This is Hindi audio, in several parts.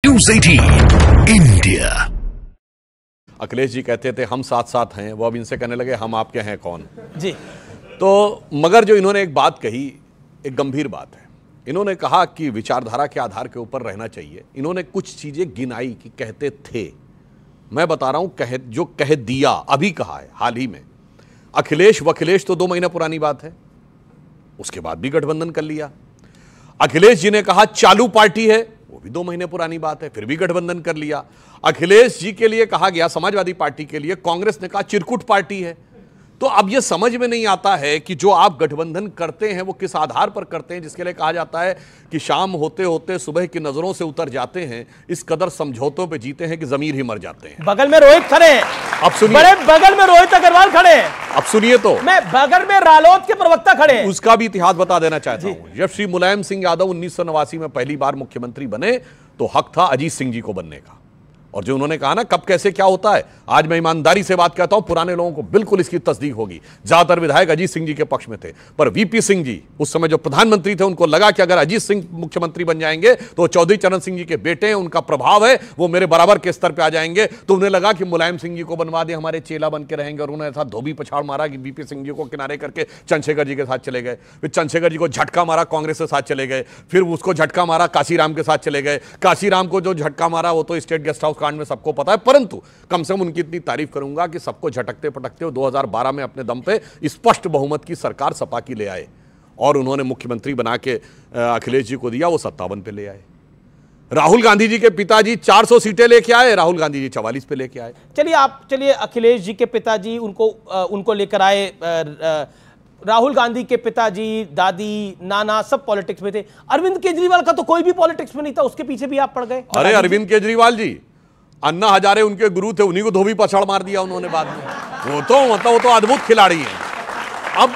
News 18 India. अखिलेश जी कहते थे हम साथ साथ हैं, वो अब इनसे कहने लगे हम आपके हैं कौन जी। तो मगर जो इन्होंने एक बात कही, एक गंभीर बात है। इन्होंने कहा कि विचारधारा के आधार के ऊपर रहना चाहिए। इन्होंने कुछ चीजें गिनाई कि कहते थे, मैं बता रहा हूं जो कह दिया, अभी कहा है हाल ही में। अखिलेश वखिलेश तो 2 महीना पुरानी बात है, उसके बाद भी गठबंधन कर लिया। अखिलेश जी ने कहा चालू पार्टी है, वो भी 2 महीने पुरानी बात है, फिर भी गठबंधन कर लिया। अखिलेश जी के लिए कहा गया समाजवादी पार्टी के लिए, कांग्रेस ने कहा चिरकुट पार्टी है। तो अब यह समझ में नहीं आता है कि जो आप गठबंधन करते हैं वो किस आधार पर करते हैं, जिसके लिए कहा जाता है कि शाम होते होते सुबह की नजरों से उतर जाते हैं, इस कदर समझौतों पे जीते हैं कि जमीर ही मर जाते हैं। बगल में रोहित खड़े हैं, अब सुनिए, बड़े बगल में रोहित अग्रवाल खड़े हैं। अब सुनिए, तो मैं बगल में रालोद के प्रवक्ता खड़े हैं। उसका भी इतिहास बता देना चाहता हूं। जब श्री मुलायम सिंह यादव 1989 में पहली बार मुख्यमंत्री बने तो हक था अजीत सिंह जी को बनने का। और जो उन्होंने कहा ना कब कैसे क्या होता है, आज मैं ईमानदारी से बात कहता हूं, पुराने लोगों को बिल्कुल इसकी तस्दीक होगी। ज्यादातर विधायक अजीत सिंह जी के पक्ष में थे, पर वीपी सिंह जी उस समय जो प्रधानमंत्री थे, उनको लगा कि अगर अजीत सिंह मुख्यमंत्री बन जाएंगे तो चौधरी चरण सिंह जी के बेटे हैं, उनका प्रभाव है, वो मेरे बराबर के स्तर पर आ जाएंगे। तो उन्हें लगा कि मुलायम सिंह जी को बनवा दे, हमारे चेला बन के रहेंगे। और उन्होंने ऐसा धोबी पछाड़ मारा कि वीपी सिंह जी को किनारे करके चंद्रशेखर जी के साथ चले गए। फिर चंद्रशेखर जी को झटका मारा, कांग्रेस के साथ चले गए। फिर उसको झटका मारा, काशीराम के साथ चले गए। काशीराम को जो झटका मारा वो तो स्टेट गेस्ट हाउस कांड में सबको पता है, परंतु कम से कम उनकी इतनी तारीफ करूंगा कि सबको झटकते पटकते 2012 में अपने दम पे स्पष्ट बहुमत की सरकार सपा की ले आए और उन्होंने मुख्यमंत्री बना के अखिलेश जी को दिया, वो 57 पे ले आए। राहुल गांधी जी के पिताजी 400 सीटें लेके आए, राहुल गांधी जी 44 पे लेके आए। चलिए अखिलेश जी के पिताजी उनको लेकर आए। राहुल गांधी के पिताजी, दादी, नाना सब पॉलिटिक्स में थे। अरविंद केजरीवाल का तो कोई भी पॉलिटिक्स में नहीं था, उसके पीछे भी आप पड़ गए। अरे अरविंद केजरीवाल जी, अन्ना हजारे उनके गुरु थे, उन्हीं को धोबी पछाड़ मार दिया उन्होंने बाद में। वो तो अद्भुत खिलाड़ी हैं। अब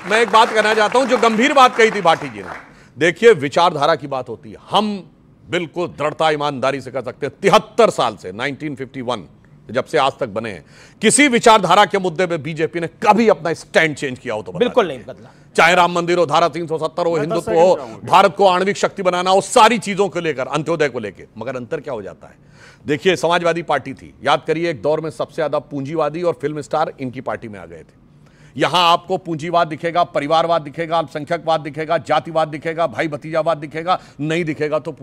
मैं एक बात कहना चाहता हूं, जो गंभीर बात कही थी भाटी जी ने। देखिए, विचारधारा की बात होती है, हम बिल्कुल दृढ़ता ईमानदारी से कर सकते हैं 73 साल से 1951 जब से आज तक बने हैं, किसी विचारधारा के मुद्दे पे बीजेपी ने कभी अपना स्टैंड चेंज किया हो तो बिल्कुल नहीं बदला। चाहे राम मंदिर हो, धारा 370 हो, हिंदुत्व हो, भारत को आणविक शक्ति बनाना हो, सारी चीजों को लेकर, अंत्योदय को लेकर। मगर अंतर क्या हो जाता है, देखिए समाजवादी पार्टी थी, याद करिए एक दौर में सबसे ज्यादा पूंजीवादी और फिल्म स्टार इनकी पार्टी में आ गए थे। यहां आपको पूंजीवाद दिखेगा, परिवारवाद दिखेगा, अल्पसंख्यकवाद दिखेगा, जातिवाद दिखेगा, भाई भतीजावाद दिखेगा, नहीं दिखेगा तो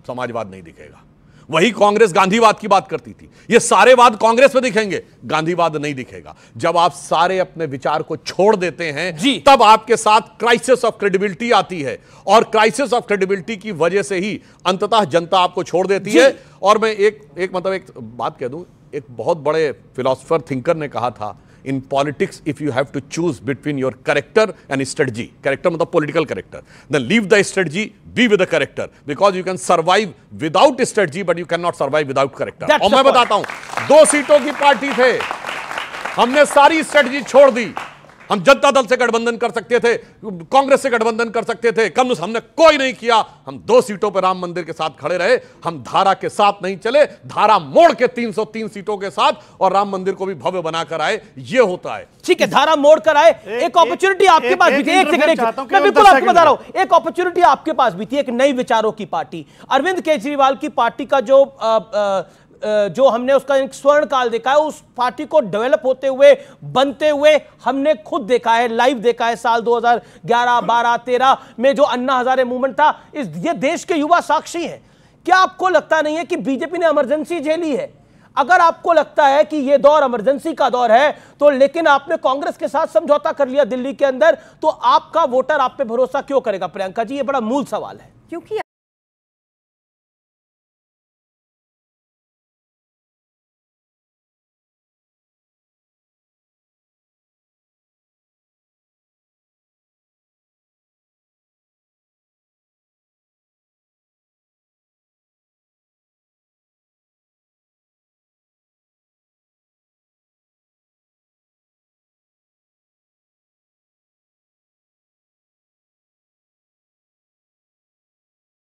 समाजवाद नहीं दिखेगा। वही कांग्रेस गांधीवाद की बात करती थी, ये सारे वाद कांग्रेस में दिखेंगे, गांधीवाद नहीं दिखेगा। जब आप सारे अपने विचार को छोड़ देते हैं तब आपके साथ क्राइसिस ऑफ क्रेडिबिलिटी आती है, और क्राइसिस ऑफ क्रेडिबिलिटी की वजह से ही अंततः जनता आपको छोड़ देती है। और मैं एक बात कह दूं, एक बहुत बड़े फिलोसोफर थिंकर ने कहा था, in politics if you have to choose between your character and strategy, character मतलब political character, then leave the strategy, be with the character, because you can survive without strategy but you cannot survive without character। और मैं बताता हूं, 2 सीटों की पार्टी थे, हमने सारी स्ट्रेटजी छोड़ दी। हम जनता दल से गठबंधन कर सकते थे, कांग्रेस से गठबंधन कर सकते थे, कम्युनिस्ट हमने कोई नहीं किया। हम 2 सीटों पर राम मंदिर के साथ खड़े रहे। हम धारा के साथ नहीं चले, धारा मोड़ के 303 सीटों के साथ, और राम मंदिर को भी भव्य बनाकर आए। ये होता है, ठीक है, धारा मोड़ कर आए। एक अपॉर्चुनिटी आपके पास भी थी, एक सेकंड, मैं बिल्कुल आपको बता रहा हूं, एक अपॉर्चुनिटी आपके पास भी थी, एक नई विचारों की पार्टी। अरविंद केजरीवाल की पार्टी का जो हमने उसका एक स्वर्ण काल देखा है, उस पार्टी को डेवलप होते हुए, बनते हुए हमने खुद देखा है, लाइव देखा है। साल 2011, 12, 13 में जो अन्ना हजारे मूवमेंट था, ये देश के युवा साक्षी हैं। क्या आपको लगता नहीं है कि बीजेपी ने इमरजेंसी झेली है? अगर आपको लगता है कि यह दौर इमरजेंसी का दौर है, तो लेकिन आपने कांग्रेस के साथ समझौता कर लिया दिल्ली के अंदर, तो आपका वोटर आप पे भरोसा क्यों करेगा? प्रियंका जी, ये बड़ा मूल सवाल है। क्योंकि